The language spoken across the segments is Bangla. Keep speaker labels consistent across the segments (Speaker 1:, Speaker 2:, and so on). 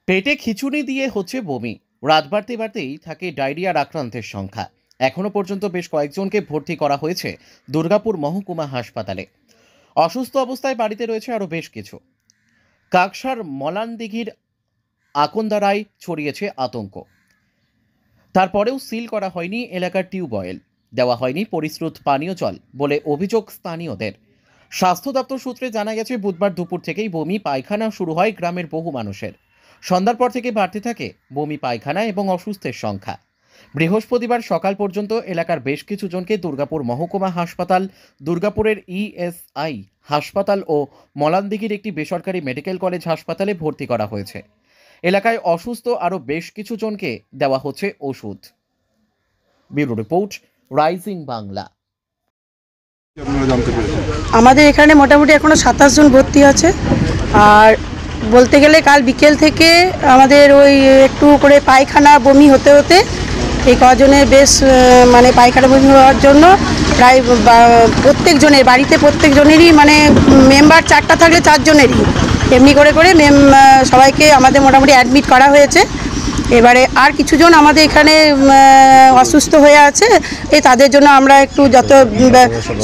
Speaker 1: পেটে খিঁচুনি দিয়ে হচ্ছে বমি, রাত বাড়তে বাড়তেই থাকে ডায়রিয়ার আক্রান্তের সংখ্যা। এখনো পর্যন্ত বেশ কয়েকজনকে ভর্তি করা হয়েছে দুর্গাপুর মহকুমা হাসপাতালে। অসুস্থ অবস্থায় বাড়িতে রয়েছে আরও বেশ কিছু। কাকসার মলানদিঘির আকন্দারায় ছড়িয়েছে আতঙ্ক। তারপরেও সিল করা হয়নি এলাকার টিউবওয়েল, দেওয়া হয়নি পরিশ্রুত পানীয় জল বলে অভিযোগ স্থানীয়দের। স্বাস্থ্য দপ্তর সূত্রে জানা গেছে, বুধবার দুপুর থেকেই বমি পায়খানা শুরু হয় গ্রামের বহু মানুষের। সন্ধ্যার পর থেকে বাড়তে থাকে বমি পায়খানা এবং অসুস্থের সংখ্যা। বৃহস্পতিবার সকাল পর্যন্ত এলাকার বেশ কিছু জনকে দুর্গাপুর মহকুমা হাসপাতাল, দুর্গাপুরের ইএসআই হাসপাতাল ও মলানদিঘির একটি বেসরকারি মেডিকেল কলেজ হাসপাতালে ভর্তি করা হয়েছে। এলাকায় অসুস্থ আরও বেশ কিছু জনকে দেওয়া হচ্ছে ওষুধ। Bureau report, rising Bangla.
Speaker 2: আমাদের এখানে মোটামুটি এখনো 27 জন ভর্তি আছে। আর বলতে গেলে কাল বিকেল থেকে আমাদের ওই একটু করে পায়খানা বমি হতে হতে এই কজনের বেশ মানে পায়খানা বমি হওয়ার জন্য প্রায় প্রত্যেকজনের বাড়িতে প্রত্যেকজনেরই মানে মেম্বার 4টা থাকলে 4 জনেরই এমনি করে করে সবাইকে আমাদের মোটামুটি অ্যাডমিট করা হয়েছে। এবারে আর কিছুজন আমাদের এখানে অসুস্থ হয়ে আছে, তাদের জন্য আমরা একটু যত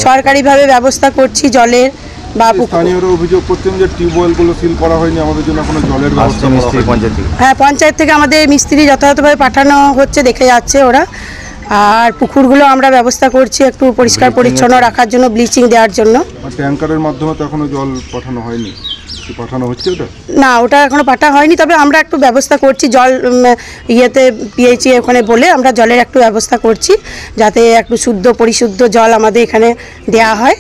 Speaker 2: সরকারিভাবে ব্যবস্থা করছি জলের বা
Speaker 3: স্থানীয়রা অভিযোগ করছেন যে টিউবওয়েলগুলো সিল করা হয়নি, আমাদের জন্য কোনো জলের ব্যবস্থা
Speaker 2: হ্যাঁ, পঞ্চায়েত থেকে আমাদের মিস্ত্রি যথাযথভাবে পাঠানো হচ্ছে, দেখে যাচ্ছে ওরা। আর পুকুরগুলো আমরা ব্যবস্থা করছি একটু পরিষ্কার পরিচ্ছন্ন রাখার জন্য, ব্লিচিং দেওয়ার জন্য।
Speaker 3: ট্যাঙ্কারের মাধ্যমে তো এখনো জল পাঠানো হয়নি, পাঠানো হচ্ছে ওটা?
Speaker 2: না, ওটা এখনো পাঠানো হয়নি, তবে আমরা একটু ব্যবস্থা করছি জল পিএইচই ওখানে বলে আমরা জলের একটু ব্যবস্থা করছি যাতে একটু শুদ্ধ পরিশুদ্ধ জল আমাদের এখানে দেয়া হয়।